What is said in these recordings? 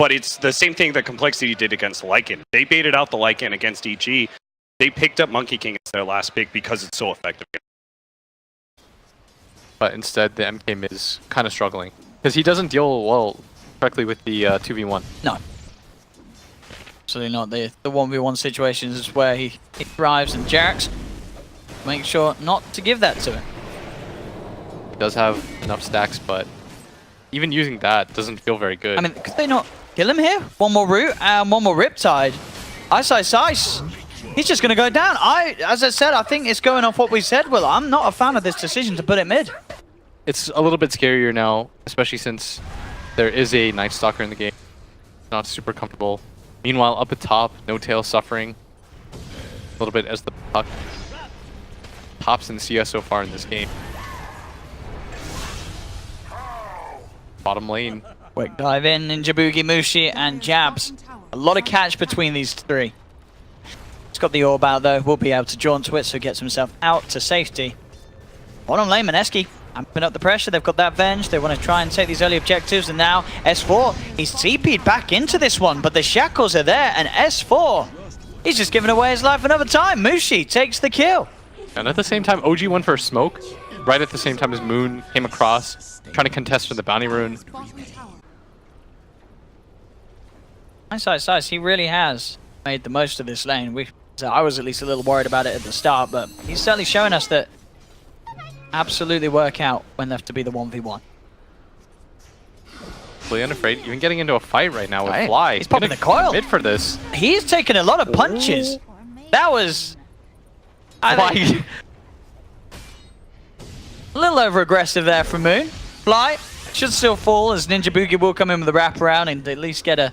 But it's the same thing that Complexity did against Lycan. They baited out the Lycan against EG. They picked up Monkey King as their last pick because it's so effective. But instead, the MK is kind of struggling. Because he doesn't deal well correctly with the 2v1. No. Absolutely not. The 1v1 situations is where he thrives, and Jerax makes sure not to give that to him. He does have enough stacks, but even using that doesn't feel very good. I mean, could they not kill him here? One more root and one more Riptide. Ice. He's just going to go down. As I said, I think it's going off what we said, Will. I'm not a fan of this decision to put it mid. It's a little bit scarier now, especially since there is a Night Stalker in the game. Not super comfortable. Meanwhile, up at top, No Tail suffering a little bit as the puck tops in CS so far in this game. Bottom lane. Quick dive in, Ninja Boogie, Mushi, and Jabs. A lot of catch between these three. He's got the orb out though, will be able to jaunt to it, so gets himself out to safety. Bottom lane, Mineski amping up the pressure. They've got that Venge. They want to try and take these early objectives, and now S4, he's TP'd back into this one, but the shackles are there, and S4, he's just giving away his life another time. Mushi takes the kill. And at the same time, OG went for a smoke, right at the same time as Moon came across, trying to contest for the bounty rune. Nice. He really has made the most of this lane. So I was at least a little worried about it at the start, but he's certainly showing us that absolutely work out when left to be the 1v1. Really unafraid, even getting into a fight right now with Fly. He's popping the coil. Mid for this. He's taking a lot of punches. That was... Fly. A little over-aggressive there from Moon. Fly should still fall, as Ninja Boogie will come in with a wraparound and at least get a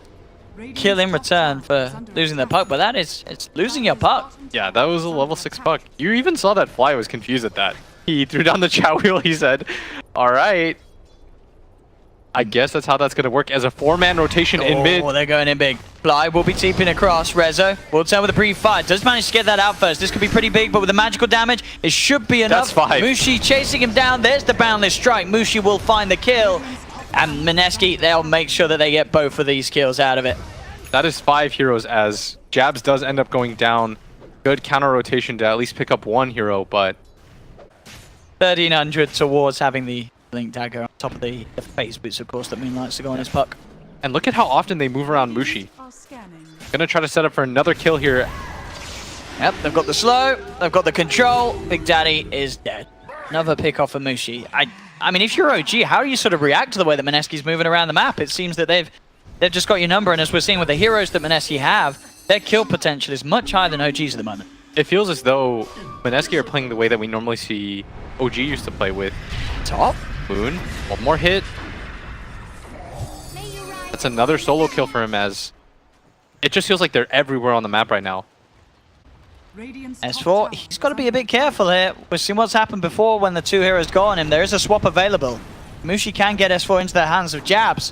kill in return for losing their puck. But it's losing your puck. Yeah, that was a level 6 puck. You even saw that Fly was confused at that. He threw down the chow wheel, he said, alright. I guess that's how that's going to work as a 4-man rotation in mid. Oh, they're going in big. Fly will be TPing across. Rezo will tell with a pre-fight. Does manage to get that out first. This could be pretty big, but with the magical damage, it should be enough. That's 5. Mushi chasing him down. There's the boundless strike. Mushi will find the kill. And Mineski, they'll make sure that they get both of these kills out of it. That is 5 heroes, as Jabs does end up going down. Good counter rotation to at least pick up 1 hero, but 1300 towards having the Link Dagger on top of the phase boots, of course, that Moon likes to go on his puck. And look at how often they move around Mushi. Gonna try to set up for another kill here. Yep, they've got the slow, they've got the control. Big Daddy is dead. Another pick off of Mushi. I mean, if you're OG, how do you sort of react to the way that Mineski's moving around the map? It seems that they've just got your number, and as we're seeing with the heroes that Mineski have, their kill potential is much higher than OG's at the moment. It feels as though Mineski are playing the way that we normally see OG used to play with. Top. Moon, one more hit. That's another solo kill for him, as it just feels like they're everywhere on the map right now. S4, he's got to be a bit careful here. We've seen what's happened before when the 2 heroes go on him. There is a swap available. Mushi can get S4 into the hands of Jabs.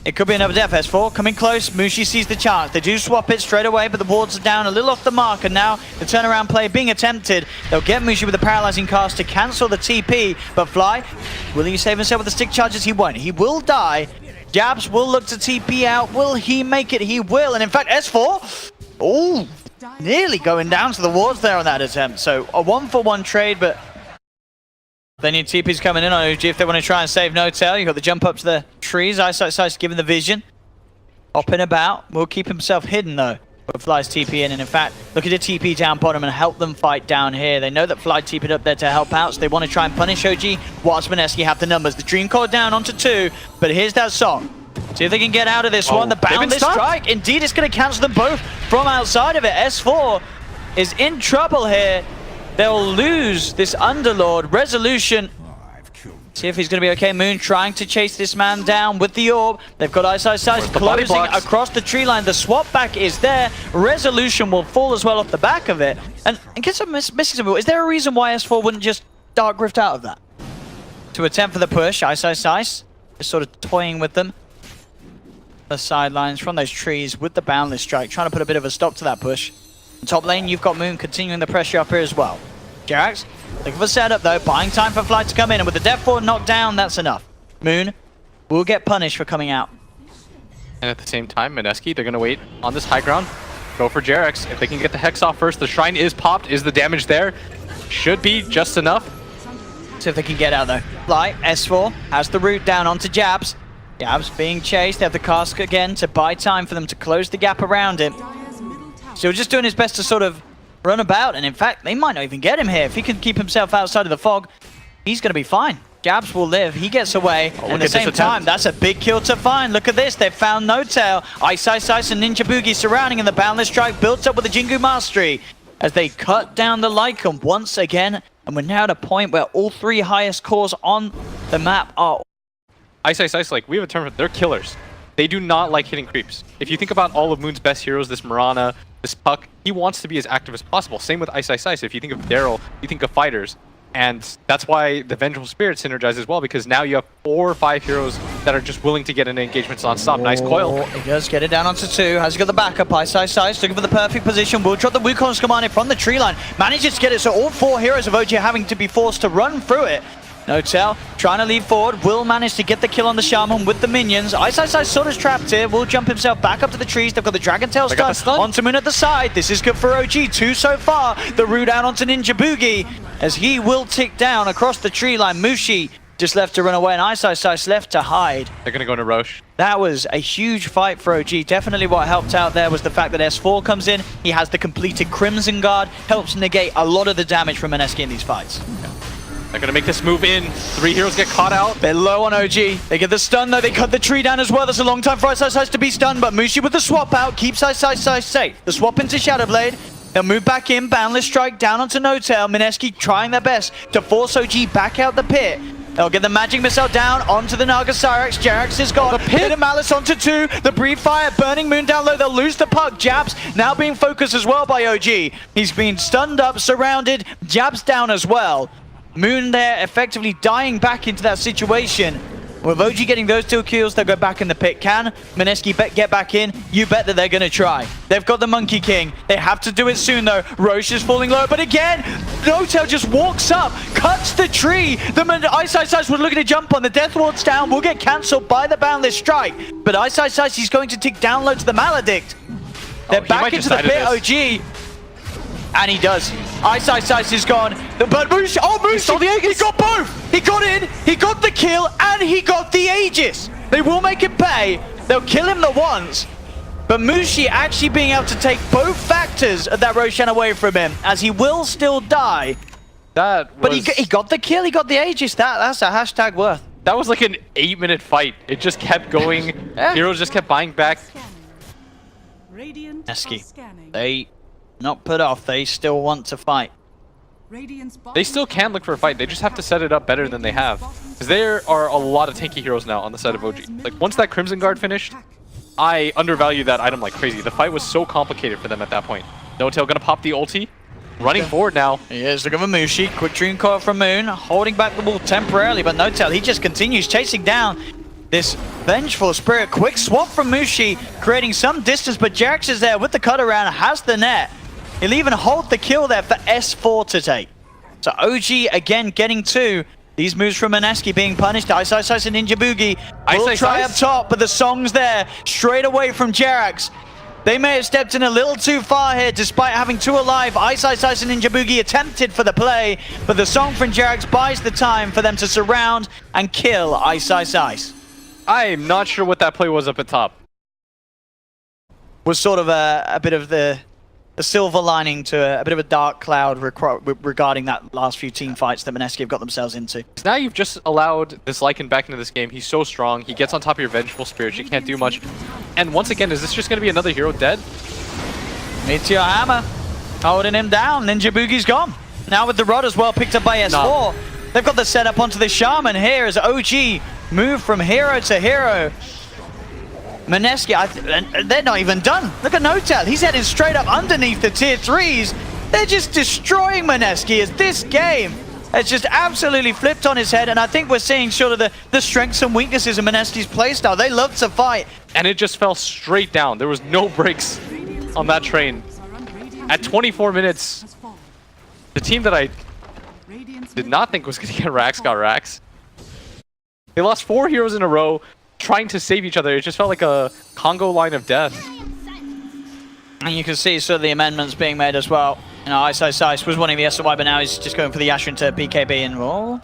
It could be another death. S4 coming close. Mushi sees the chance. They do swap it straight away, but the wards are down a little off the mark, and now the turnaround play being attempted. They'll get Mushi with the paralyzing cast to cancel the TP, but Fly, will he save himself with the stick charges? He won't. He will die. Jabs will look to TP out. Will he make it? He will. And in fact, S4, oh, nearly going down to the wards there on that attempt. So a 1-for-1 trade, but they need TPs coming in on OG if they want to try and save No Tail. You've got the jump up to the trees. Eyesight giving the vision. Hopping about. Will keep himself hidden though. But Fly's TP in, and in fact, look at the TP down bottom and help them fight down here. They know that Fly TP'd up there to help out, so they want to try and punish OG whilst Mineski have the numbers. The Dream Core down onto 2, but here's that song. See if they can get out of this one. The boundless strike. Indeed, it's going to cancel them both from outside of it. S4 is in trouble here. They'll lose this Underlord. Resolution. See if he's going to be okay. Moon trying to chase this man down with the orb. They've got Ice closing across the tree line. The swap back is there. Resolution will fall as well off the back of it. And in case I'm missing something, is there a reason why S4 wouldn't just Dark Rift out of that? To attempt for the push. Ice. Just sort of toying with them. The sidelines from those trees with the boundless strike. Trying to put a bit of a stop to that push. In top lane, you've got Moon continuing the pressure up here as well. Jerax, looking for setup though, buying time for Fly to come in, and with the Death Ward knocked down, that's enough. Moon will get punished for coming out. And at the same time, Mineski, they're going to wait on this high ground. Go for Jerax. If they can get the Hex off first, the Shrine is popped. Is the damage there? Should be just enough. See if they can get out though. Fly, S4 has the route down onto Jabs. Jabs being chased. They have the cask again to buy time for them to close the gap around him. So just doing his best to sort of run about. And in fact, they might not even get him here. If he can keep himself outside of the fog, he's going to be fine. Jabs will live. He gets away. And at the same time, that's a big kill to find. Look at this. They've found No Tail. Ice and Ninja Boogie surrounding, and the Boundless Strike built up with the Jingu Mastery as they cut down the Lycan once again. And we're now at a point where all three highest cores on the map are... Ice, like, we have a term for they're killers. They do not like hitting creeps. If you think about all of Moon's best heroes, this Mirana, this Puck, he wants to be as active as possible. Same with Ice. If you think of Daryl, you think of fighters. And that's why the Vengeful Spirit synergize as well, because now you have 4 or 5 heroes that are just willing to get into engagements non-stop. Nice coil. He does get it down onto 2. Has he got the backup? Ice, looking for the perfect position. Will drop the Wukong's command from the tree line. Manages to get it, so all 4 heroes of OG having to be forced to run through it. No Tail trying to lead forward. Will manage to get the kill on the Shaman with the minions. Ice sort of trapped here. Will jump himself back up to the trees. They've got the Dragon Tail stun onto Moon at the side. This is good for OG. 2 so far. The root out onto Ninja Boogie as he will tick down across the tree line. Mushi just left to run away, and Ice left to hide. They're going to go into Roche. That was a huge fight for OG. Definitely what helped out there was the fact that S4 comes in. He has the completed Crimson Guard. Helps negate a lot of the damage from Mineski in these fights. Yeah. They're going to make this move in. 3 heroes get caught out. They're low on OG. They get the stun though. They cut the tree down as well. That's a long time for Ice to be stunned, but Mushi with the swap out keeps Ice safe. The swap into Shadowblade. They'll move back in. Boundless Strike down onto No Tail. Mineski trying their best to force OG back out the pit. They'll get the Magic Missile down onto the Naga Cyrax. Jerax is gone. Hit a Malice onto 2. The Breathe Fire, Burning Moon down low. They'll lose the Puck. Jabs now being focused as well by OG. He's been stunned up, surrounded. Jabs down as well. Moon there effectively dying back into that situation. With OG getting those 2 kills, they'll go back in the pit. Can Mineski get back in? You bet that they're going to try. They've got the Monkey King. They have to do it soon though. Roche is falling low, but again, No Tail just walks up, cuts the tree. The Ice was looking to jump on. The Death Ward's down. Will get cancelled by the Boundless Strike. But Ice, he's going to tick down low to the Maledict. They're back into the pit, OG. And he does. Ice is gone. But Moose, he got both! He got in, he got the kill, and he got the Aegis! They will make it pay. They'll kill him the once. But Mushi actually being able to take both factors of that Roshan away from him, as he will still die. But he got the kill, he got the Aegis. That's a hashtag worth. That was like an 8-minute fight. It just kept going. Yeah. Heroes just kept buying back. Mineski. They not put off. They still want to fight. They still can look for a fight. They just have to set it up better than they have. Because there are a lot of tanky heroes now on the side of OG. Like, once that Crimson Guard finished, I undervalue that item like crazy. The fight was so complicated for them at that point. No Tail gonna pop the ulti. Running forward now. He is looking for Mushi. Quick Dream Coil from Moon. Holding back the wall temporarily, but No Tail, he just continues chasing down this Vengeful Spirit. Quick swap from Mushi, creating some distance, but Jerax is there with the cut around, has the net. He'll even hold the kill there for S4 to take. So OG again getting 2. These moves from Mineski being punished. Ice and Ninja Boogie will try up top, but the song's there straight away from Jerax. They may have stepped in a little too far here despite having 2 alive. Ice and Ninja Boogie attempted for the play, but the song from Jerax buys the time for them to surround and kill Ice. I'm not sure what that play was up at top. Was sort of a bit of the silver lining to a bit of a dark cloud regarding that last few team fights that Mineski have got themselves into. Now you've just allowed this Lycan back into this game. He's so strong. He gets on top of your Vengeful Spirits. You can't do much. And once again, is this just going to be another hero dead? Meteor Hammer holding him down. Ninja Boogie's gone. Now with the rod as well, picked up by S4. No. They've got the setup onto the Shaman here as OG move from hero to hero. Mineski, they're not even done. Look at No Tail. He's heading straight up underneath the tier 3s. They're just destroying Mineski as this game has just absolutely flipped on his head. And I think we're seeing sort of the strengths and weaknesses of Mineski's playstyle. They love to fight. And it just fell straight down. There was no breaks on that train. At 24 minutes, the team that I did not think was going to get Rax got Rax. They lost 4 heroes in a row. trying to save each other. It just felt like a Congo line of death. And you can see sort of the amendments being made as well. You know, Ice was wanting the SOY, but now he's just going for the Asher into BKB and roll.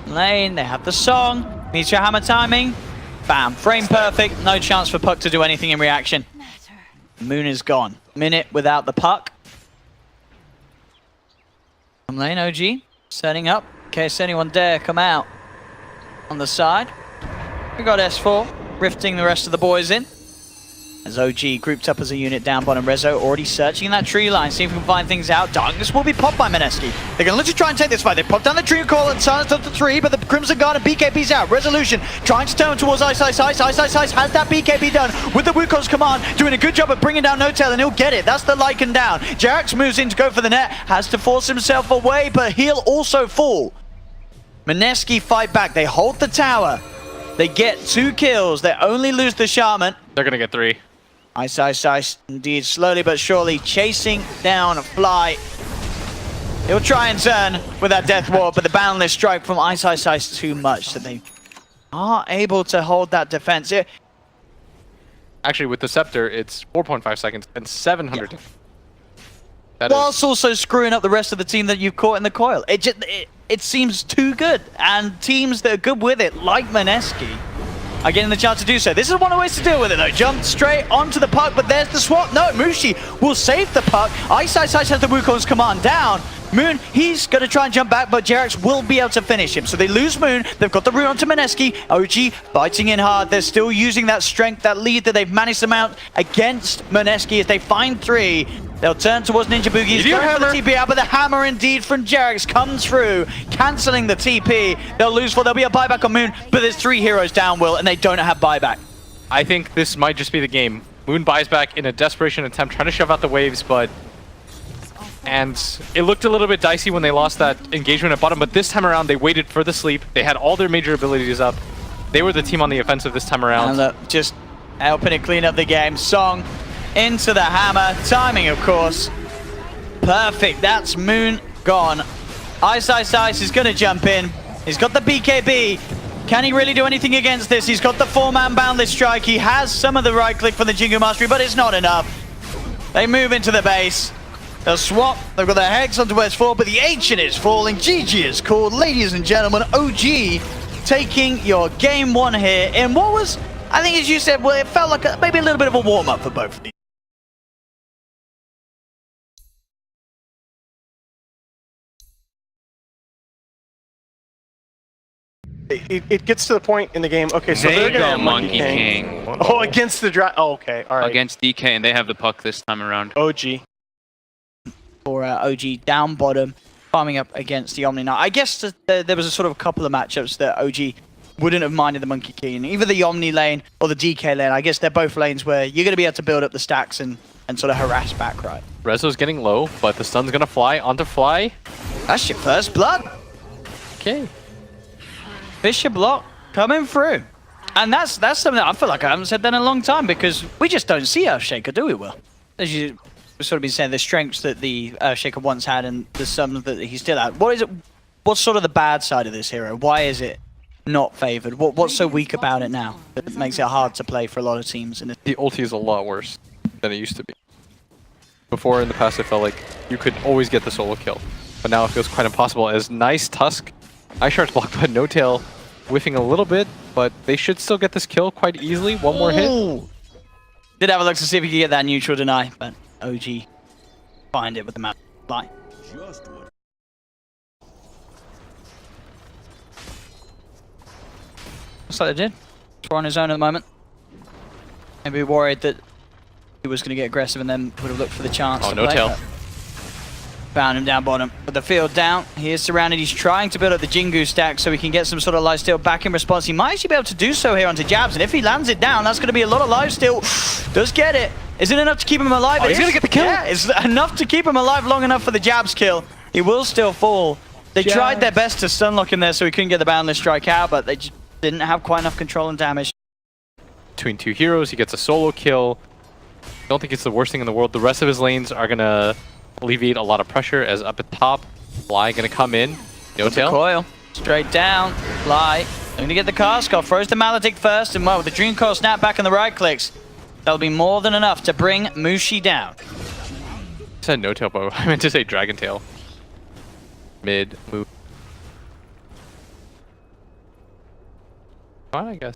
Lane, they have the song. Needs your hammer timing. Bam, frame perfect. No chance for Puck to do anything in reaction. Moon is gone. Minute without the Puck. From lane, OG setting up in case anyone dare come out on the side. We got S4 rifting the rest of the boys in. As OG grouped up as a unit down bottom. Rezo already searching that tree line, see if we can find things out. Darkness will be popped by Mineski. They're going to literally try and take this fight. They pop down the tree call and silence up to 3, but the Crimson Guard and BKB's out. Resolution trying to turn towards Ice. Ice has that BKB done with the Wukong's command, doing a good job of bringing down No-Tail, and he'll get it. That's the Lycan down. Jerax moves in to go for the net, has to force himself away, but he'll also fall. Mineski fight back. They hold the tower. They get 2 kills. They only lose the Shaman. They're going to get 3. Ice, indeed, slowly but surely chasing down Fly. He'll try and turn with that Death Ward, but the Boundless Strike from Ice too much, so they are able to hold that defense. Actually, with the Scepter, it's 4.5 seconds and 700. Yeah. That Whilst also screwing up the rest of the team that you've caught in the coil. It seems too good, and teams that are good with it, like Mineski, are getting the chance to do so. This is one of the ways to deal with it though. Jump straight onto the Puck, but there's the swap. No, Mushi will save the Puck. Ice has the Wukong's command down. Moon, he's going to try and jump back, but Jerax will be able to finish him. So they lose Moon. They've got the root onto Mineski. OG biting in hard. They're still using that strength, that lead that they've managed to mount against Mineski. As they find 3, they'll turn towards Ninja Boogie. He's going for the TP out, but the hammer indeed from Jerax comes through, cancelling the TP. They'll lose 4. There'll be a buyback on Moon, but there's 3 heroes down, Will, and they don't have buyback. I think this might just be the game. Moon buys back in a desperation attempt, trying to shove out the waves, but... And it looked a little bit dicey when they lost that engagement at bottom, but this time around they waited for the sleep. They had all their major abilities up. They were the team on the offensive this time around. And look, just helping to clean up the game. Song into the hammer. Timing, of course. Perfect. That's Moon gone. Ice is going to jump in. He's got the BKB. Can he really do anything against this? He's got the 4-man Boundless Strike. He has some of the right click from the Jingu Mastery, but it's not enough. They move into the base. They'll swap. They've got their Hex onto S4, but the Ancient is falling. GG is called. Ladies and gentlemen, OG taking your game 1 here in what was, I think as you said, well, it felt like maybe a little bit of a warm-up for both of these. It gets to the point in the game. Okay, so they're gonna have Monkey King. Oh, against the Oh, okay, all right. Against DK, and they have the Puck this time around. OG. For OG down bottom, farming up against the Omni. Now, I guess there was a sort of a couple of matchups that OG wouldn't have minded the Monkey King. Either the Omni lane or the DK lane. I guess they're both lanes where you're going to be able to build up the stacks and sort of harass back, right? Rezo's getting low, but the stun's going to fly onto Fly. That's your first blood. Okay. Fisher block coming through. And that's something that I feel like I haven't said that in a long time, because we just don't see Earthshaker, do we, Will? As you sort of been saying, the strengths that the Earthshaker once had and the some that he still had. What is it? What's sort of the bad side of this hero? Why is it not favored? What's so weak about it now that it makes it hard to play for a lot of teams? And the ulti is a lot worse than it used to be. Before in the past, it felt like you could always get the solo kill, but now it feels quite impossible. As nice Tusk, Ice Shard's blocked, but No-Tail whiffing a little bit, but they should still get this kill quite easily. One more hit. Did have a look to see if he could get that neutral deny, but OG find it with the map fly. Looks like they did. He's on his own at the moment. Maybe worried that he was going to get aggressive and then would have looked for the chance. Oh, to No-Tail. play. Found him down bottom. With the field down, he is surrounded. He's trying to build up the Jingu stack so he can get some sort of lifesteal back in response. He might actually be able to do so here onto Jabs, and if he lands it down, that's going to be a lot of lifesteal. Does get it. Is it enough to keep him alive? Oh, he's going to get the kill. Yeah, it's enough to keep him alive long enough for the Jabs kill. He will still fall. They tried their best to stunlock him there so he couldn't get the Boundless Strike out, but they just didn't have quite enough control and damage. Between 2 heroes, he gets a solo kill. I don't think it's the worst thing in the world. The rest of his lanes are going to alleviate a lot of pressure, as up at top, Fly going to come in. No-Tail. Coil. Straight down. Fly. Looking to get the cask off, throws the Maledict first, and well, with the Dream Coil snap back and the right clicks, that'll be more than enough to bring Mushi down. I said no tail bow. I meant to say dragon tail. Mid move. Fine, I guess.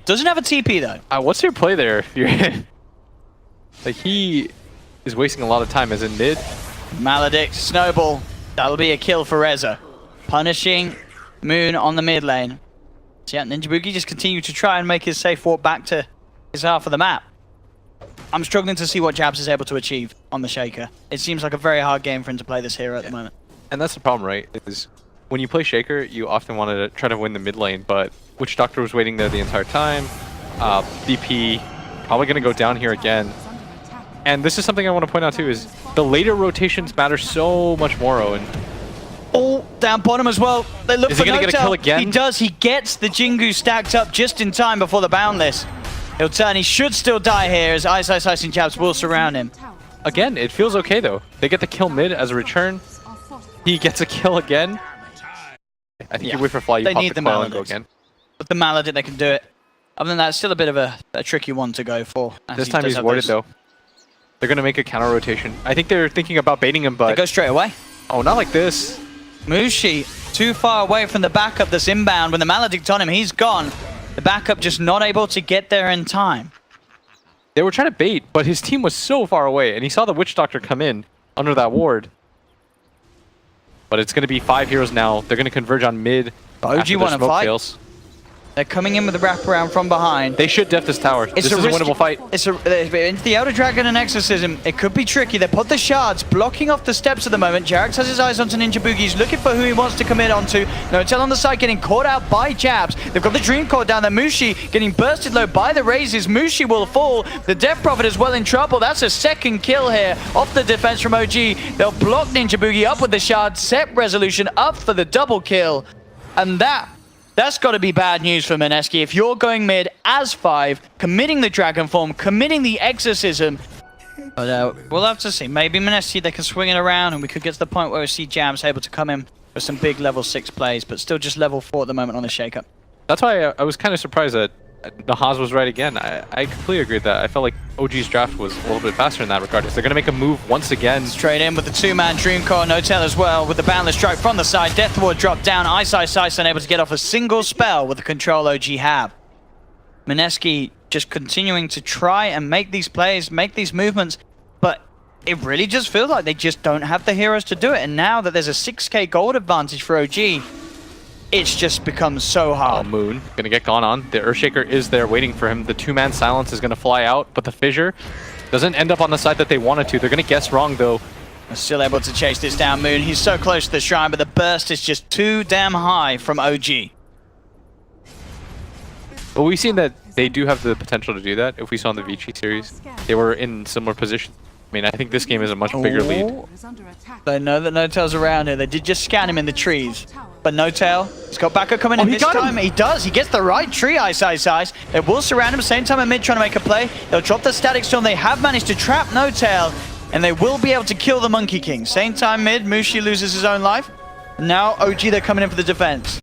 Doesn't have a TP though. What's your play there? If you're like, he is wasting a lot of time as in mid. Maledict, snowball. That'll be a kill for Reza. Punishing Moon on the mid lane. So yeah, Ninja Boogie just continue to try and make his safe walk back to his half of the map. I'm struggling to see what Jabs is able to achieve on the Shaker. It seems like a very hard game for him to play this hero at the moment. And that's the problem, right? Is when you play Shaker, you often want to try to win the mid lane, but Witch Doctor was waiting there the entire time. BP probably going to go down here again. And this is something I want to point out too, is the later rotations matter so much more, Owen. Oh, down bottom as well. They look Is for he going to get a kill again? He does. He gets the Jingu stacked up just in time before the Boundless. He'll turn. He should still die here as Ice and Jabs will surround him. Again, it feels okay though. They get the kill mid as a return. He gets a kill again. I think you wait for fly, you They pop need the the coil and go Maledict. again. With the Maledict, they can do it. Other than that, it's still a bit of a tricky one to go for. This time he's warded though. They're going to make a counter rotation. I think they're thinking about baiting him, but... They go straight away. Oh, not like this. Mushi, too far away from the backup that's inbound. When the Maledict on him, he's gone. The backup just not able to get there in time. They were trying to bait, but his team was so far away, and he saw the Witch Doctor come in under that ward. But it's going to be 5 heroes now. They're going to converge on mid. OG want to fight. Fails. They're coming in with the wraparound from behind. They should def this tower. This is a winnable fight. Into the Elder Dragon and Exorcism. It could be tricky. They put the shards blocking off the steps at the moment. Jarex has his eyes onto Ninja Boogie. He's looking for who he wants to commit onto. Notel on the side getting caught out by Jabs. They've got the Dream Core down there. Mushi getting bursted low by the raises. Mushi will fall. The Death Prophet is well in trouble. That's a second kill here off the defense from OG. They'll block Ninja Boogie up with the shard. Set Resolution up for the double kill. And that's got to be bad news for Mineski. If you're going mid as 5, committing the Dragon Form, committing the Exorcism. But we'll have to see. Maybe Mineski, they can swing it around and we could get to the point where we see Jams able to come in for some big level 6 plays, but still just level 4 at the moment on the shake-up. That's why I was kind of surprised that Nahaz was right again. I completely agree with that. I felt like OG's draft was a little bit faster in that regard. They're going to make a move once again. Straight in with the 2-man Dream Core, Notel as well with the Boundless Strike from the side. Death Ward dropped down. Ice unable to get off a single spell with the control OG have. Mineski just continuing to try and make these plays, make these movements, but it really just feels like they just don't have the heroes to do it. And now that there's a 6k gold advantage for OG, it's just become so hard. Oh, Moon gonna get gone on. The Earthshaker is there waiting for him. The 2-man silence is gonna fly out, but the fissure doesn't end up on the side that they wanted to. They're gonna guess wrong though. They're still able to chase this down. Moon, he's so close to the shrine, but the burst is just too damn high from OG. But we've seen that they do have the potential to do that. If we saw in the Vici series, they were in similar positions. I mean, I think this game is a much bigger lead. They know that Notel's around here. They did just scan him in the trees. But Notel, he's got backup coming in this time. He does. He gets the right tree, Ice. They will surround him. Same time in mid trying to make a play. They'll drop the Static Storm. They have managed to trap Notel. And they will be able to kill the Monkey King. Same time mid, Mushi loses his own life. Now OG, they're coming in for the defense.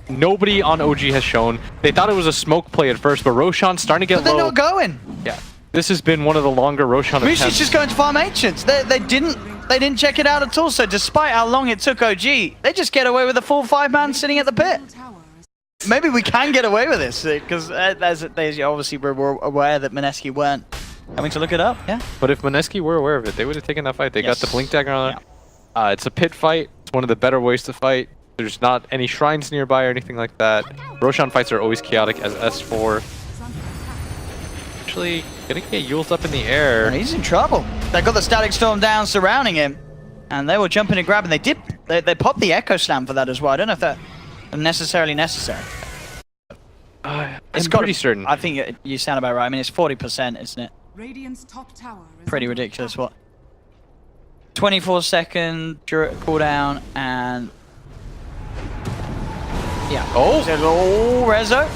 Nobody on OG has shown. They thought it was a smoke play at first, but Roshan's starting to get But low. they're not going. Yeah. This has been one of the longer Roshan attempts. Mushi's just going to farm Ancients. They didn't check it out at all. So despite how long it took OG, they just get away with a full 5-man sitting at the pit. Maybe we can get away with this because they obviously were aware that Mineski weren't coming to look it up. Yeah. But if Mineski were aware of it, they would have taken that fight. They got the Blink Dagger on it. It's a pit fight. It's one of the better ways to fight. There's not any shrines nearby or anything like that. Roshan fights are always chaotic as S4. Actually, gonna get Yules up in the air. He's in trouble. They got the Static Storm down surrounding him. And they were jumping and grabbing. They popped the Echo Slam for that as well. I don't know if that's necessarily necessary. I'm pretty certain. I think you sound about right. I mean, it's 40%, isn't it? Radiant's top tower is pretty ridiculous. What? 24-second cooldown and yeah. Oh, Rezo.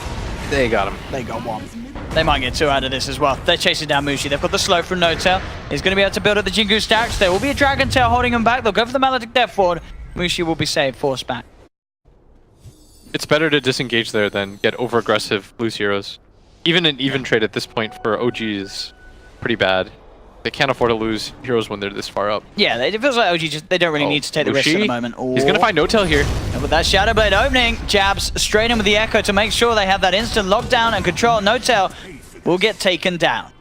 They got him. They got one. They might get 2 out of this as well. They're chasing down Mushi. They've got the slow from Notel. He's going to be able to build up the Jingu stacks. There will be a Dragon Tail holding him back. They'll go for the Maledict Death Ward. Mushi will be saved, forced back. It's better to disengage there than get over-aggressive, lose heroes. Even an even trade at this point for OG is pretty bad. They can't afford to lose heroes when they're this far up. Yeah, it feels like OG just, they don't really need to take the risk at the moment. He's going to find No-Tail here. And with that Shadow Blade opening, Jabs straight in with the Echo to make sure they have that instant lockdown and control. No-Tail will get taken down.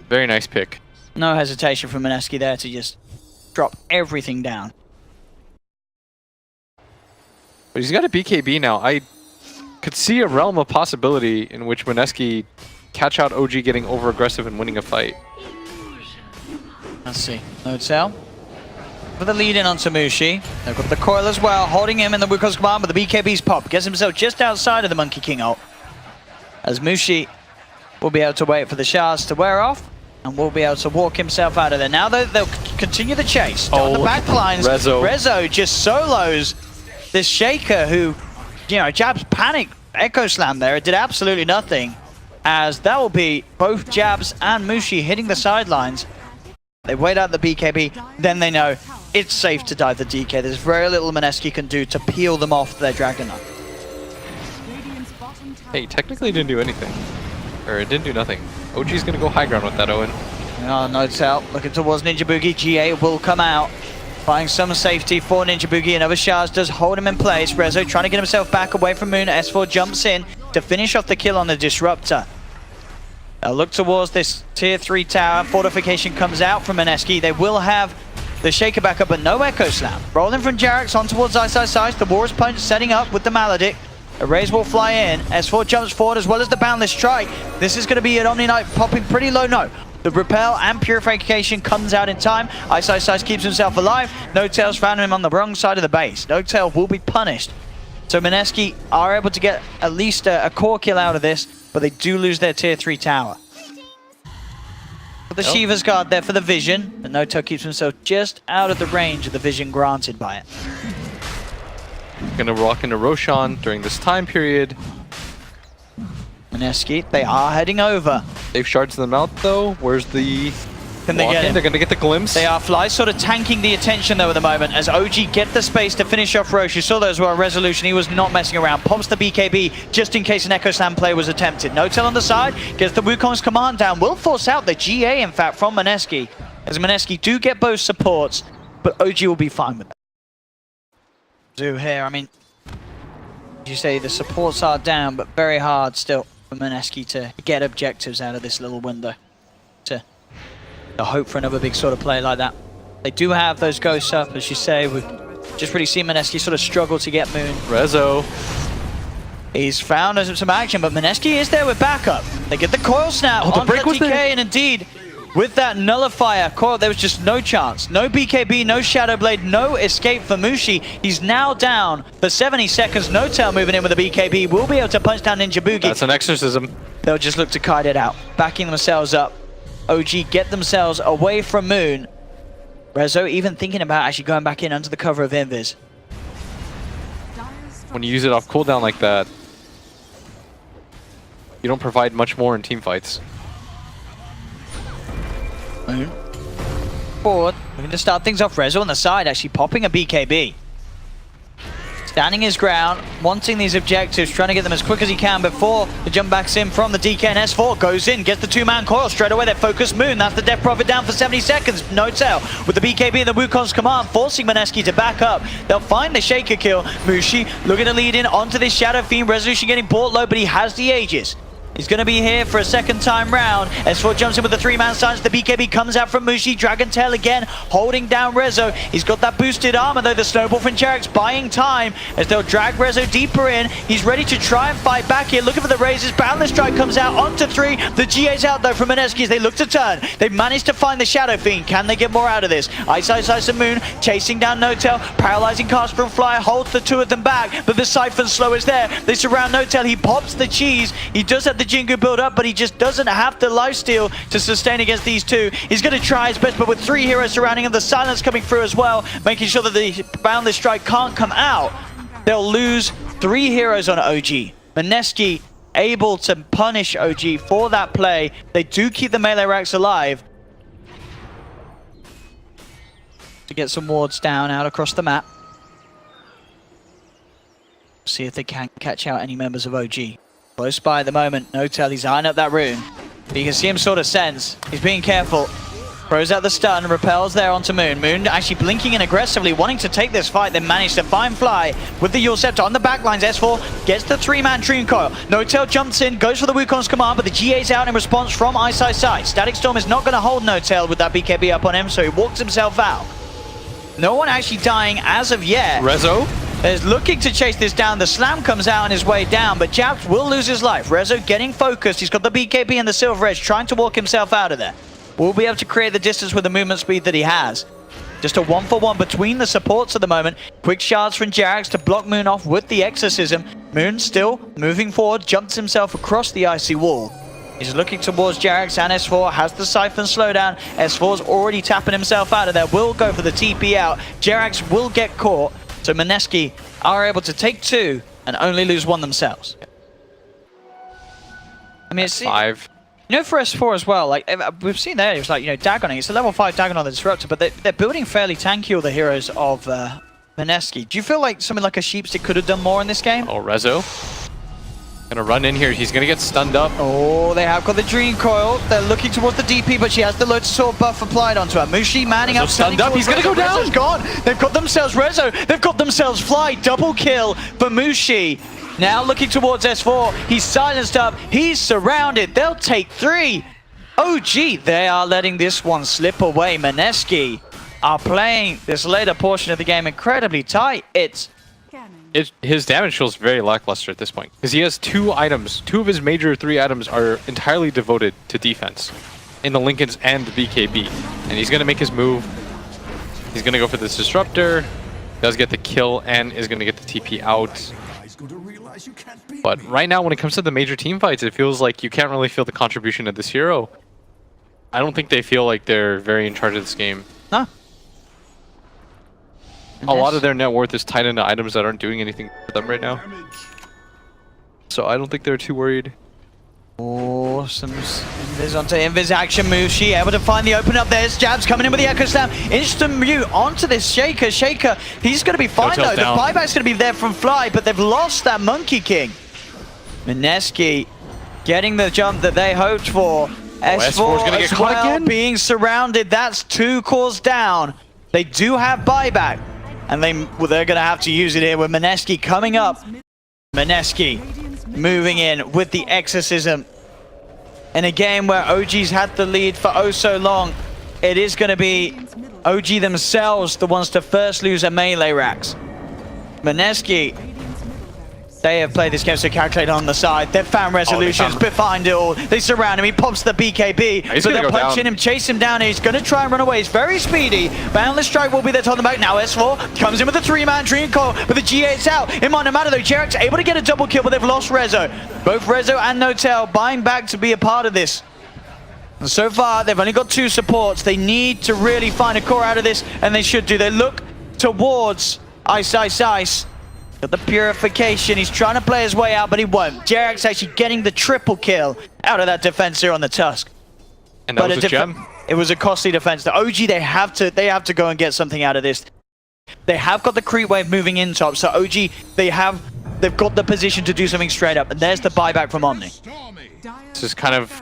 Very nice pick. No hesitation from Mineski there to just drop everything down. But he's got a BKB now. I could see a realm of possibility in which Mineski catch out OG getting over-aggressive and winning a fight. Let's see. No-Tail with the lead in on Mushi. They've got the coil as well, holding him in the Wukong's command, but the BKB's pop. Gets himself just outside of the Monkey King ult. As Mushi will be able to wait for the shards to wear off, and will be able to walk himself out of there. Now they'll continue the chase. On the back lines, Rezo just solos this Shaker who, you know, Jabs panic Echo Slam there. It did absolutely nothing, as that will be both Jabs and Mushi hitting the sidelines. They wait out the BKB, then they know it's safe to dive the DK. There's very little Mineski can do to peel them off their Dragon Knight. Hey, technically it didn't do anything. Or it didn't do nothing. OG's gonna go high ground with that, Owen. Oh, No-Tail looking towards Ninja Boogie. GA will come out, finding some safety for Ninja Boogie. Another Shards does hold him in place. Rezo trying to get himself back away from Moon. S4 jumps in to finish off the kill on the Disruptor. They'll look towards this tier 3 tower. Fortification comes out from Mineski. They will have the Shaker back up, but no Echo Slam. Rolling from Jarex on towards Ice. The Warriors Punch setting up with the Maledict. A raise will fly in. S4 jumps forward as well as the Boundless Strike. This is going to be an Omni Knight popping pretty low. No. The Repel and Purification comes out in time. Ice keeps himself alive. No-Tail's found him on the wrong side of the base. No-Tail will be punished. So Mineski are able to get at least a core kill out of this, but they do lose their tier 3 tower. But the Shiva's Guard there for the vision, and No-Tail keeps himself just out of the range of the vision granted by it. Gonna walk into Roshan during this time period. Mineski, they are heading over. They've shards in the mouth though. Where's the... Can they get him? They're gonna get the glimpse. They are Fly sort of tanking the attention though at the moment as OG get the space to finish off Roche. You saw that as well. Resolution, he was not messing around. Pops the BKB just in case an Echo Slam play was attempted. No-Tail on the side, gets the Wukong's command down. Will force out the GA in fact from Mineski. As Mineski do get both supports, but OG will be fine with that. Zoo here, I mean, as you say, the supports are down, but very hard still for Mineski to get objectives out of this little window. To hope for another big sort of play like that. They do have those ghosts up, as you say. We've just really seen Mineski sort of struggle to get Moon. Rezo. He's found some action, but Mineski is there with backup. They get the coil snap the break was DK, there. and indeed, with that nullifier coil, there was just no chance. No BKB, no Shadow Blade, no escape for Mushi. He's now down for 70 seconds. No-Tail moving in with a BKB. Will be able to punch down Ninja Boogie. That's an exorcism. They'll just look to kite it out, backing themselves up. OG get themselves away from Moon. Rezo even thinking about actually going back in under the cover of Invis. When you use it off cooldown like that, you don't provide much more in team fights. Moon forward, looking to start things off. Rezo on the side actually popping a BKB. Standing his ground, wanting these objectives, trying to get them as quick as he can before the jump backs in from the DK, and S4 goes in, gets the 2-man coil straight away. They focus Moon. That's the Death Prophet down for 70 seconds. No-Tail with the BKB and the Wukong's command, forcing Mineski to back up. They'll find the Shaker kill. Mushi looking to lead in onto this Shadow Fiend. Resolution getting bought low, but he has the Aegis. He's going to be here for a second time round. S4 jumps in with the 3-man silence. The BKB comes out from Mushi. Dragon Tail again, holding down Rezo. He's got that boosted armor though. The Snowball from Jarex buying time as they'll drag Rezo deeper in. He's ready to try and fight back here. Looking for the raises. Boundless Strike comes out onto 3. The GA's out though from Mineski as they look to turn. They've managed to find the Shadow Fiend. Can they get more out of this? Ice and Moon chasing down No-Tail. Paralyzing cast from Fly holds the 2 of them back, but the Siphon Slow is there. They surround No-Tail. He pops the cheese. He does have the Jingu build up, but he just doesn't have the lifesteal to sustain against these 2. He's going to try his best, but with 3 heroes surrounding him, the silence coming through as well, making sure that the Boundless Strike can't come out. They'll lose 3 heroes on OG. Mineski able to punish OG for that play. They do keep the melee racks alive to get some wards down out across the map. See if they can catch out any members of OG. Close by at the moment. Notel, he's eyeing up that rune. But you can see him sort of sense. He's being careful. Throws out the stun, repels there onto Moon. Moon actually blinking in aggressively, wanting to take this fight. Then managed to find Fly with the Yule Scepter on the backlines. S4 gets the 3-man Dream Coil. Notel jumps in, goes for the Wukong's command, but the GA's out in response from Ice. Static Storm is not going to hold Notel with that BKB up on him, so he walks himself out. No one actually dying as of yet. Rezo is looking to chase this down. The slam comes out on his way down, but Jabs will lose his life. Rezo getting focused. He's got the BKB and the Silver Edge, trying to walk himself out of there. Will be able to create the distance with the movement speed that he has. Just a 1-for-1 between the supports at the moment. Quick shards from Jarax to block Moon off with the Exorcism. Moon still moving forward, jumps himself across the icy wall. He's looking towards Jarax, and S4 has the Siphon slowdown. S4's already tapping himself out of there. Will go for the TP out. Jarax will get caught. So Mineski are able to take 2 and only lose 1 themselves. I mean, it's 5. You know, for S4 as well, like we've seen there, it was like, you know, Dagoning. It's a level 5 Dagon on the Disruptor, but they're building fairly tanky, all the heroes of Mineski. Do you feel like something like a Sheepstick could have done more in this game? Oh, Rezo. Gonna run in here. He's gonna get stunned up. Oh, they have got the Dream Coil. They're looking towards the DP, but she has the Lotus Sword buff applied onto her. Mushi manning Rezo up, stunned up. He's gonna go down. Rezo's gone. They've got themselves Rezo. They've got themselves Fly. Double kill for Mushi. Now looking towards S4. He's silenced up. He's surrounded. They'll take 3. OG, they are letting this one slip away. Mineski are playing this later portion of the game incredibly tight. His damage feels very lackluster at this point because he has 2 items. 2 of his major 3 items are entirely devoted to defense in the Lincolns and the BKB. And he's going to make his move. He's going to go for this Disruptor. Does get the kill and is going to get the TP out. But right now, when it comes to the major team fights, it feels like you can't really feel the contribution of this hero. I don't think they feel like they're very in charge of this game. Huh. A lot of their net worth is tied into items that aren't doing anything for them right now. So I don't think they're too worried. Oh, some Invis onto Invis action move. She able to find the open up. There's Jabs coming in with the Echo Slam. Instant mute onto this Shaker. Shaker, he's going to be fine though. The buyback's going to be there from Fly, but they've lost that Monkey King. Mineski getting the jump that they hoped for. S4 gonna get as caught well, again. being surrounded. That's 2 cores down. They do have buyback, and they're going to have to use it here with Mineski coming up. Mineski moving in with the Exorcism. In a game where OG's had the lead for oh so long, it is going to be OG themselves the ones to first lose a melee racks. Mineski, they have played this game so calculated on the side. They've found resolutions behind it all. They surround him. He pops the BKB. He's but gonna they're go punching down. him, chase him down. He's going to try and run away. He's very speedy. Boundless Strike will be there on the back. Now S4 comes in with a 3-man Dream Coil, but the G8's out. It might not matter though. Jerax able to get a double kill, but they've lost Rezo. Both Rezo and Notel buying back to be a part of this. And so far, they've only got 2 supports. They need to really find a core out of this, and they should do. They look towards Ice. Got the Purification. He's trying to play his way out, but he won't. Jerax actually getting the triple kill out of that defense here on the Tusk. And that was a gem. It was a costly defense. The OG, they have to go and get something out of this. They have got the creep wave moving in top, so OG, they've got the position to do something straight up, and there's the buyback from Omni. This is kind of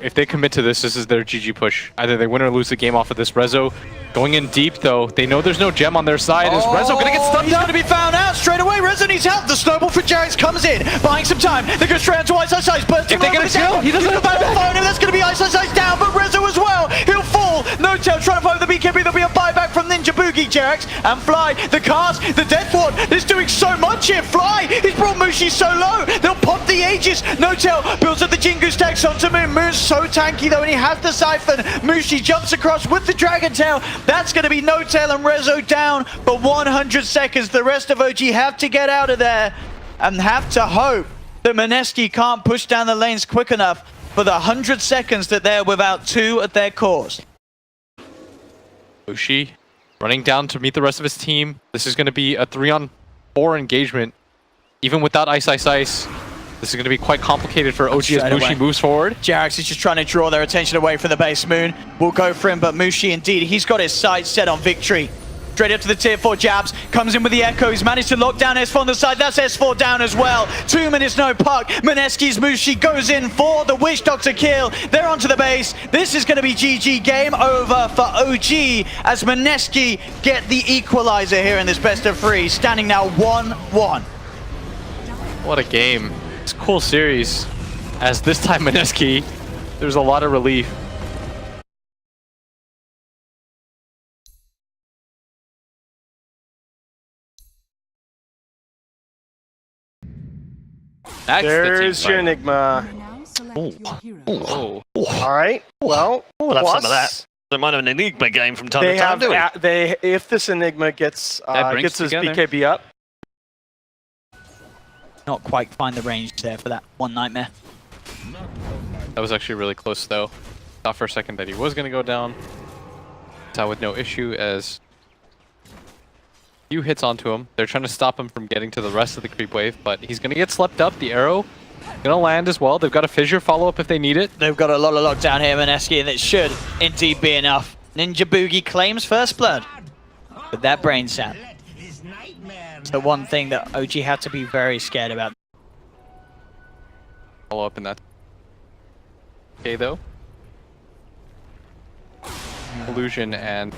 if they commit to this, this is their GG push. Either they win or lose the game off of this. Rezo going in deep though. They know there's no gem on their side. Is Rezo gonna get stunned? He's gonna be found out straight away. Rezo needs help. The snowball for Jerax comes in, buying some time. They go straight onto Ice. But if they get a kill, he doesn't have buyback. That's gonna be Ice down, but Rezo as well. He'll fall. Notel trying to find the BKB. There'll be a buyback from Ninja Boogie. Jerax and Fly. The cast, the Death Ward is doing so much here. Fly, he's brought Mushi so low. They'll pop the Aegis. Notel builds up the Jingu stacks onto Moon. Moon's so tanky though, and he has the Siphon. Mushi jumps across with the Dragon Tail. That's going to be Notel and Rezo down for 100 seconds. The rest of OG have to get out of there and have to hope that Mineski can't push down the lanes quick enough for the 100 seconds that they're without 2 at their cores. Mushi running down to meet the rest of his team. This is going to be a 3-on-4 engagement. Even without Ice. This is going to be quite complicated for OG as Mushi moves forward. Jerax is just trying to draw their attention away from the base. Moon will go for him, but Mushi indeed, he's got his sights set on victory. Straight up to the tier 4 jabs. Comes in with the echo. He's managed to lock down S4 on the side. That's S4 down as well. 2 minutes, no puck. Mineski's Mushi goes in for the Witch Doctor kill. They're onto the base. This is going to be GG. Game over for OG as Mineski get the equalizer here in this best of 3. Standing now 1-1. What a game. It's a cool series. As this time Mineski, there's a lot of relief. That's There's the your team fight. Enigma. Now select your hero. All right. Well, We'll have some of plus, that. Don't mind an Enigma game from time They to time, have do we? if this Enigma gets brings his together. BKB up. Not quite find the range there for that one nightmare. That was actually really close though. Thought for a second that he was going to go down. Saw with no issue as few hits onto him. They're trying to stop him from getting to the rest of the creep wave, but he's going to get slept up. The arrow going to land as well. They've got a fissure follow-up if they need it. They've got a lot of lockdown here, Mineski, and it should indeed be enough. Ninja Boogie claims first blood with that brain sap. It's the one thing that OG had to be very scared about. Follow up in that. Okay though. Illusion and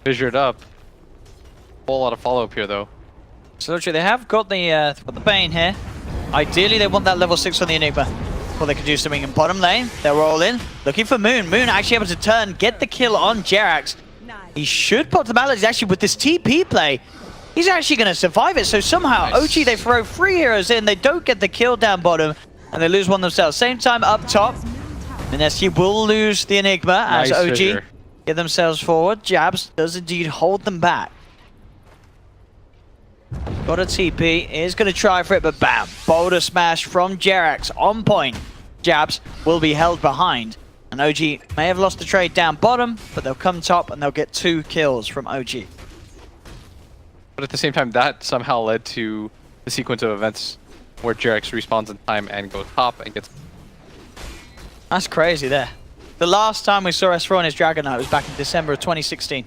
fissured up. Whole lot of follow-up here though. So they have got the Bane here. Ideally, they want that level 6 on the Enigma. Well, they can do something in bottom lane. They're all in. Looking for Moon. Moon actually able to turn, get the kill on Jerax. He should pop the mallet. He's actually, with this TP play, he's actually going to survive it. So somehow, Nice. OG, they throw 3 heroes in. They don't get the kill down bottom, and they lose one themselves. Same time up top, Mineski will lose the Enigma as Nice OG fissure. get themselves forward. Jabs does indeed hold them back. Got a TP, is going to try for it, but bam. Boulder smash from Jerax on point. Jabs will be held behind. And OG may have lost the trade down bottom, but they'll come top and they'll get 2 kills from OG. But at the same time, that somehow led to the sequence of events where Jerax respawns in time and goes top and gets... That's crazy there. The last time we saw S4 on his Dragon Knight was back in December of 2016.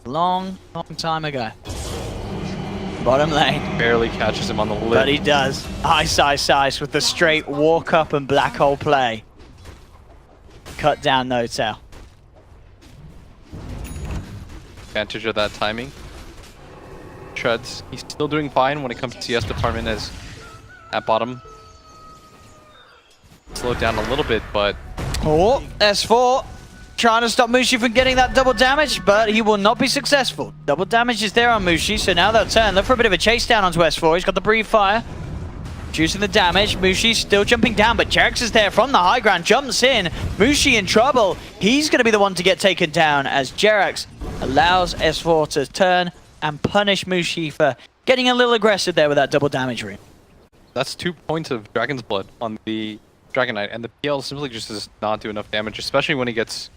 Long, long time ago. Bottom lane. barely catches him on the lid. But he does. Ice with the straight walk up and black hole play. Cut down no tail. Advantage of that timing. Treads. He's still doing fine when it comes to CS department as at bottom. Slowed down a little bit, but Oh, S4 trying to stop Mushi from getting that double damage, but he will not be successful. Double damage is there on Mushi, so now they'll turn. Look for a bit of a chase down onto S4. He's got the breathe fire. Reducing the damage. Mushi still jumping down, but Jerax is there from the high ground. Jumps in. Mushi in trouble. He's going to be the one to get taken down as Jerax allows S4 to turn and punish Mushi for getting a little aggressive there with that double damage ring. that's 2 points of Dragon's Blood on the Dragon Knight, and the PL simply just does not do enough damage, especially when he gets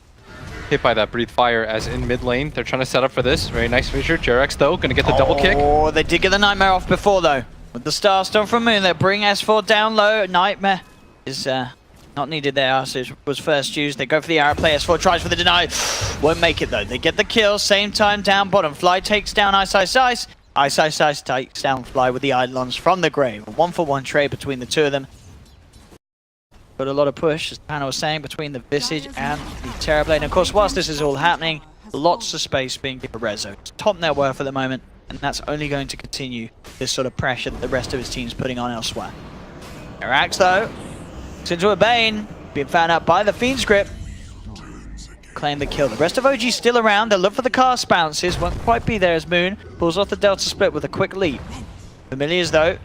hit by that breathe fire. As in mid lane, they're trying to set up for this. Very nice fissure. Jerax though, gonna get the double kick. Oh, they did get the Nightmare off before though. With the Starstone from Moon, they bring S4 down low. Nightmare is not needed there, so it was first used. They go for the arrow play. S4 tries for the deny. Won't make it though. They get the kill. Same time down bottom. Fly takes down Ice. Ice takes down Fly with the Eidolons from the grave. A 1-for-1 trade between the two of them. But a lot of push, as Hannah was saying, between the Visage and the Terrorblade. And of course, whilst this is all happening, lots of space being given to Rezo. It's top net worth at the moment, and that's only going to continue this sort of pressure that the rest of his team's putting on elsewhere. Jerax, though, gets into a Bane, being found out by the Fiend script. Claim the kill. The rest of OG still around. They'll look for the cast bounces. Won't quite be there as Moon pulls off the Delta split with a quick leap. Familiars, though,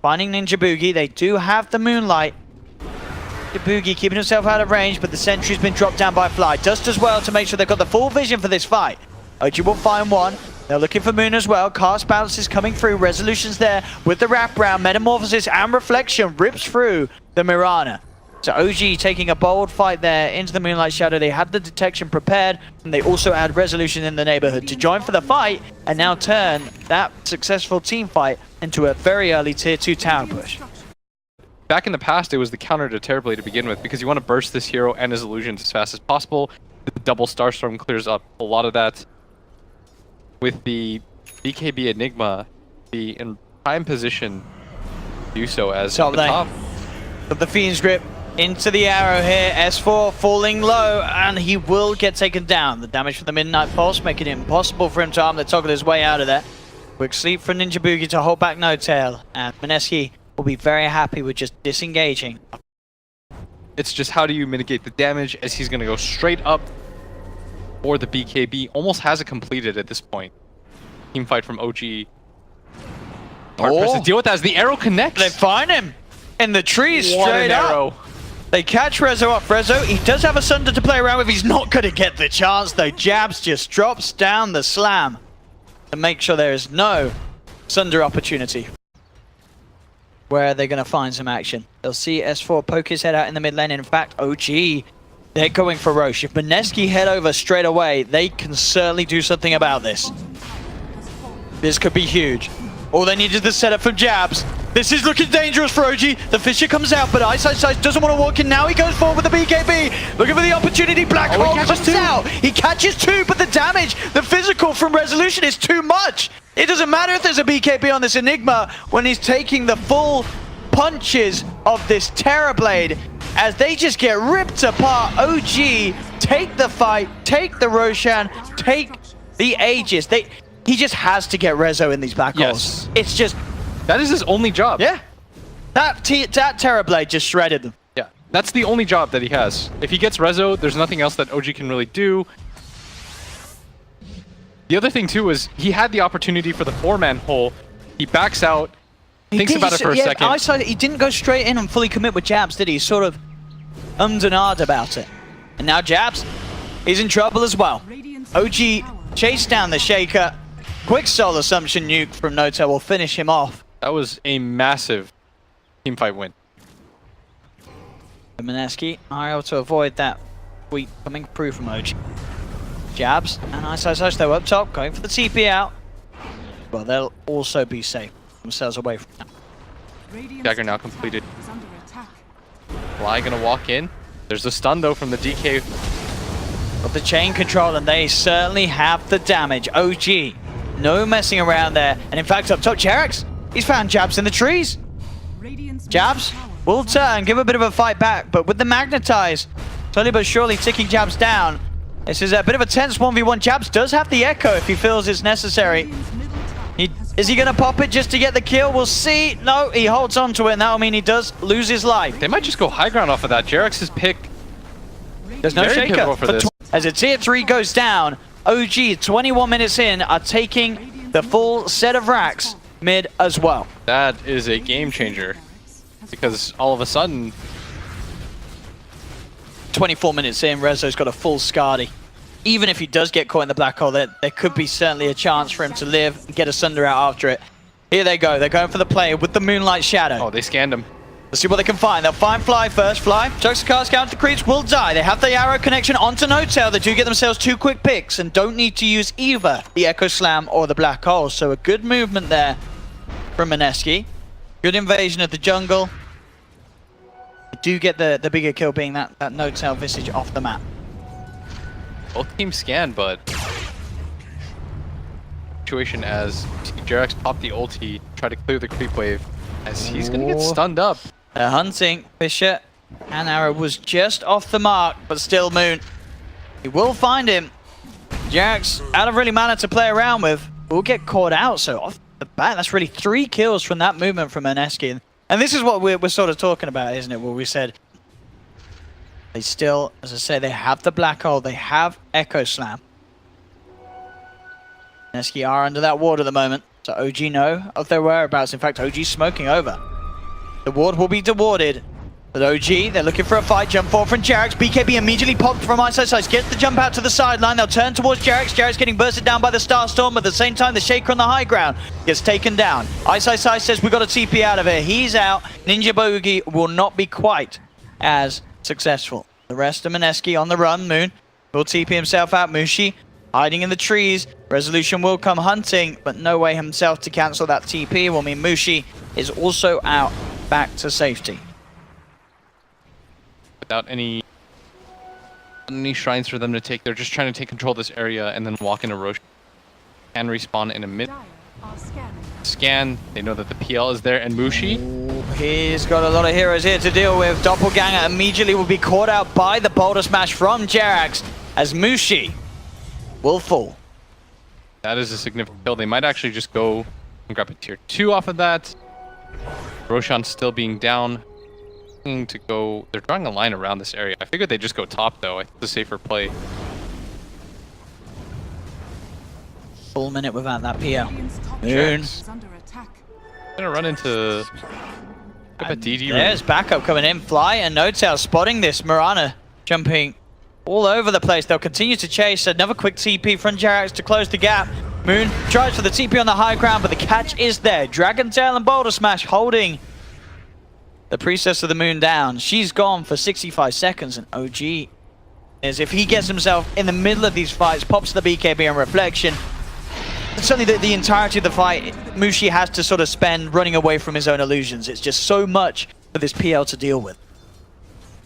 finding Ninja Boogie. They do have the Moonlight. Boogie keeping himself out of range, but the sentry's been dropped down by Fly. Just as well to make sure they've got the full vision for this fight. OG will find one. They're looking for Moon as well. Cast bounces coming through. Resolution's there with the wraparound. Metamorphosis and Reflection rips through the Mirana. So OG taking a bold fight there into the Moonlight Shadow. They had the detection prepared, and they also add Resolution in the neighborhood to join for the fight, and now turn that successful team fight into a very early tier 2 tower push. back in the past, it was the counter to Terrorblade to begin with, because you want to burst this hero and his illusions as fast as possible. The double Starstorm clears up a lot of that. With the BKB Enigma, be in prime position to do so as Top the lane. top. But the Fiend's Grip into the arrow here. S4 falling low, and he will get taken down. The damage from the Midnight Pulse making it impossible for him to arm the toggle his way out of there. Quick sleep for Ninja Boogie to hold back No Tail, and Mineski will be very happy with just disengaging. It's just how do you mitigate the damage as he's going to go straight up for the BKB. Almost has it completed at this point. Team fight from OG. Hard pressed to deal with that as the arrow connects. They find him in the trees What straight an up. arrow. They catch Rezo off. Rezo, he does have a Sunder to play around with. He's not going to get the chance though. Jabs just drops down the slam to make sure there is no Sunder opportunity. Where are they going to find some action? They'll see S4 poke his head out in the mid lane. In fact, OG, they're going for Roche. If Mineski head over straight away, they can certainly do something about this. This could be huge. All they need is the setup from Jabs. This is looking dangerous for OG. The Fisher comes out, but Ice doesn't want to walk in now. He goes forward with the BKB. Looking for the opportunity. Black Hole comes out. He catches two, but the damage, the physical from Resolution is too much. It doesn't matter if there's a BKB on this Enigma when he's taking the full punches of this Terrorblade as they just get ripped apart. OG take the fight, take the Roshan, take the Aegis. He just has to get Rezo in these black holes. It's just... That is his only job. Yeah. That Terrorblade just shredded them. Yeah. That's the only job that he has. If he gets Rezo, there's nothing else that OG can really do. The other thing too is he had the opportunity for the 4-man hole. He backs out, thinks about it for a second. He didn't go straight in and fully commit with Jabs, did he? He sort of ummed and ahed about it. And now Jabs, he's in trouble as well. OG chased down the Shaker. Quick soul assumption nuke from Noto will finish him off. That was a massive teamfight win. Mineski are able to avoid that tweet coming through from OG. Jabs and Ice though up top, going for the TP out. Well, they'll also be safe themselves away from that. Jagger now completed. Fly gonna walk in. There's a stun though from the DK. Got the chain control and they certainly have the damage. OG, no messing around there. And in fact up top, Jerax, he's found Jabs in the trees. Jabs will turn, give a bit of a fight back, but with the Magnetize, slowly but surely ticking Jabs down. This is a bit of a tense 1v1. Jabs does have the Echo if he feels it's necessary. Is he going to pop it just to get the kill? We'll see. No, he holds on to it, and that'll mean he does lose his life. They might just go high ground off of that. Jerax's pick. There's no Shaker. For this. As a tier 3 goes down, OG, 21 minutes in, are taking the full set of racks mid as well. That is a game changer. Because all of a sudden... 24 minutes in, Rezo's got a full Scardy. Even if he does get caught in the black hole, there could be certainly a chance for him to live and get a Sunder out after it. Here they go. They're going for the play with the Moonlight Shadow. Oh, they scanned him. Let's see what they can find. They'll find Fly first. Fly chucks the cast counter, the creeps will die. They have the arrow connection onto No Tail. They do get themselves 2 quick picks and don't need to use either the Echo Slam or the black hole. So a good movement there from Mineski. Good invasion of the jungle. They do get the bigger kill being that No Tail Visage off the map. Both teams scanned, but... situation as Jerax popped the ulti, try to clear the creep wave, as he's gonna get stunned up. They're hunting. Fisher and arrow was just off the mark, but still Moon. He will find him. Jerax, out of really mana to play around with, will get caught out. So off the bat, that's really 3 kills from that movement from Mineski. And this is what we're sort of talking about, isn't it? Where we said they still, as I say, they have the black hole, they have Echo Slam. Mineski are under that ward at the moment, so OG know of their whereabouts. In fact, OG smoking over. The ward will be dewarded. But OG, they're looking for a fight. Jump forward from Jerax. BKB immediately popped from Ice. Gets the jump out to the sideline. They'll turn towards Jerax. Jerax getting bursted down by the Starstorm. At the same time, the Shaker on the high ground gets taken down. Ice says, we got a TP out of here. He's out. Ninja Boogie will not be quite as successful. The rest of Mineski on the run. Moon will TP himself out. Mushi hiding in the trees. Resolution will come hunting, but no way himself to cancel that TP will mean Mushi is also out back to safety. without any shrines for them to take. They're just trying to take control of this area and then walk into Roche. Can respawn in a mid. Scan. They know that the PL is there, and Mushi. Ooh, he's got a lot of heroes here to deal with. Doppelganger immediately will be caught out by the boulder smash from Jerax as Mushi will fall. That is a significant kill. They might actually just go and grab a tier 2 off of that. Roshan still being down. To go, they're drawing a line around this area. I figured they'd just go top though. I think it's a safer play. Full minute without that PL. Moon. Gonna run into a DD. There's backup coming in. Fly and No-Tail spotting this. Mirana jumping all over the place. They'll continue to chase. Another quick TP from Jerax to close the gap. Moon tries for the TP on the high ground, but the catch is there. Dragon Tail and Boulder Smash holding the Priestess of the Moon down. She's gone for 65 seconds, and OG is, if he gets himself in the middle of these fights, pops the BKB and Reflection, certainly the entirety of the fight, Mushi has to sort of spend running away from his own illusions. It's just so much for this PL to deal with.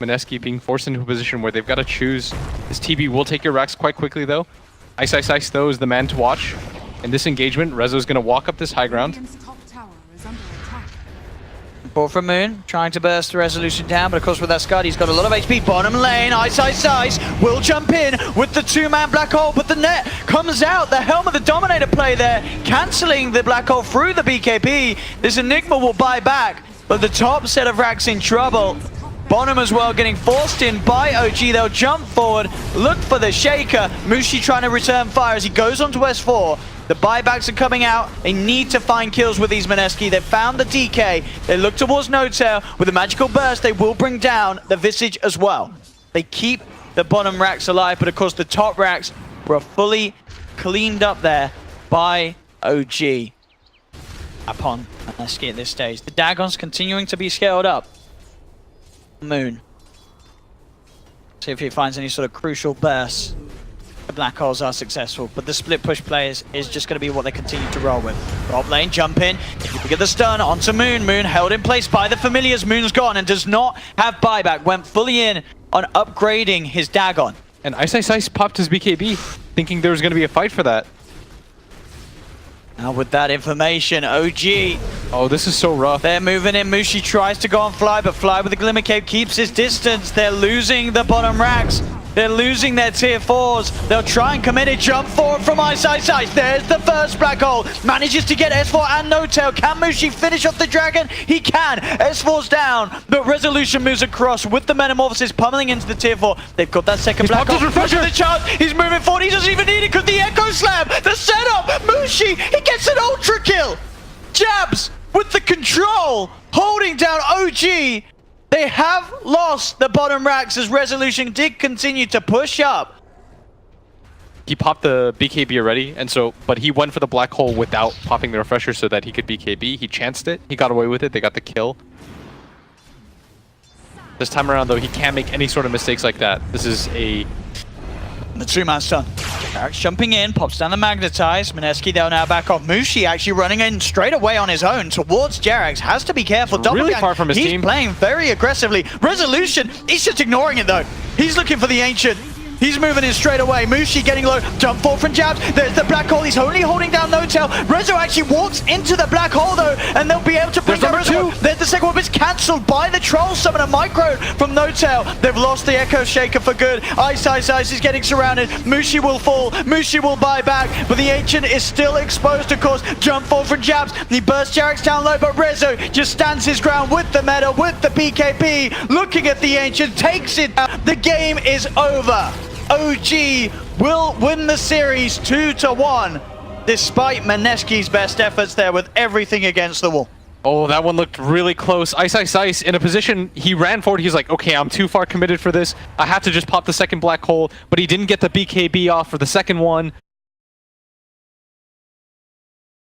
Mineski being forced into a position where they've got to choose. This TB will take your racks quite quickly, though. Ice, though, is the man to watch. In this engagement, Rezo's going to walk up this high ground. Ball from Moon, trying to burst the Resolution down, but of course with that Scud, he's got a lot of HP. Bottom lane, Ice will jump in with the two-man black hole, but the net comes out. The Helm of the Dominator play there, cancelling the black hole through the BKB. This Enigma will buy back, but the top set of racks in trouble. Bottom as well getting forced in by OG. They'll jump forward, look for the Shaker. Mushi trying to return fire as he goes onto S4. The buybacks are coming out. They need to find kills with these Mineski. They've found the DK. They look towards No-Tail. With a magical burst, they will bring down the Visage as well. They keep the bottom racks alive, but of course the top racks were fully cleaned up there by OG upon Mineski at this stage. The Dagons continuing to be scaled up. Moon. See if he finds any sort of crucial bursts. The black holes are successful, but the split push players is just going to be what they continue to roll with. Top lane, jump in. You get the stun onto Moon. Moon held in place by the familiars. Moon's gone and does not have buyback. Went fully in on upgrading his Dagon. And Ice popped his BKB, thinking there was going to be a fight for that. Now with that information, OG. Oh, this is so rough. They're moving in. Mushi tries to go on Fly, but Fly with the Glimmer Cape keeps his distance. They're losing the bottom racks. They're losing their tier 4s. They'll try and commit it. Jump forward from Ice. There's the first black hole. Manages to get S4 and No-Tail. Can Mushi finish off the dragon? He can. S4's down, but Resolution moves across with the Metamorphosis pummeling into the tier 4. They've got that second black hole. The chance. He's moving forward. He doesn't even need it because the Echo Slam. The setup. Mushi, he gets an ultra kill. Jabs with the control, holding down OG. They have lost the bottom racks as Resolution did continue to push up. He popped the BKB already, and so, but he went for the black hole without popping the refresher so that he could BKB. He chanced it. He got away with it. They got the kill. This time around, though, he can't make any sort of mistakes like that. This is a... The two-man stun. Jerax jumping in, pops down the Magnetize. Mineski, they'll now back off. Mushi actually running in straight away on his own towards Jerax. Has to be careful. Really far from his team. He's playing very aggressively. Resolution, he's just ignoring it though. He's looking for the Ancient. He's moving in straight away. Mushi getting low. Jump forward from Jabs. There's the black hole. He's only holding down No-Tail. Rezo actually walks into the black hole though, and they'll be able to bring down Rezo. There's the second one, but it's cancelled by the Troll Summoner Micro from No-Tail. They've lost the Echo Shaker for good. Ice is getting surrounded. Mushi will fall. Mushi will buy back, but the Ancient is still exposed, of course. Jump forward from Jabs. He bursts Jerax down low, but Rezo just stands his ground with the meta, with the BKB. Looking at the Ancient, takes it down. The game is over. OG will win the series 2-1, despite Mineski's best efforts there with everything against the wall. Oh, that one looked really close. Ice in a position, he ran forward. He's like, okay, I'm too far committed for this. I have to just pop the second black hole, but he didn't get the BKB off for the second one.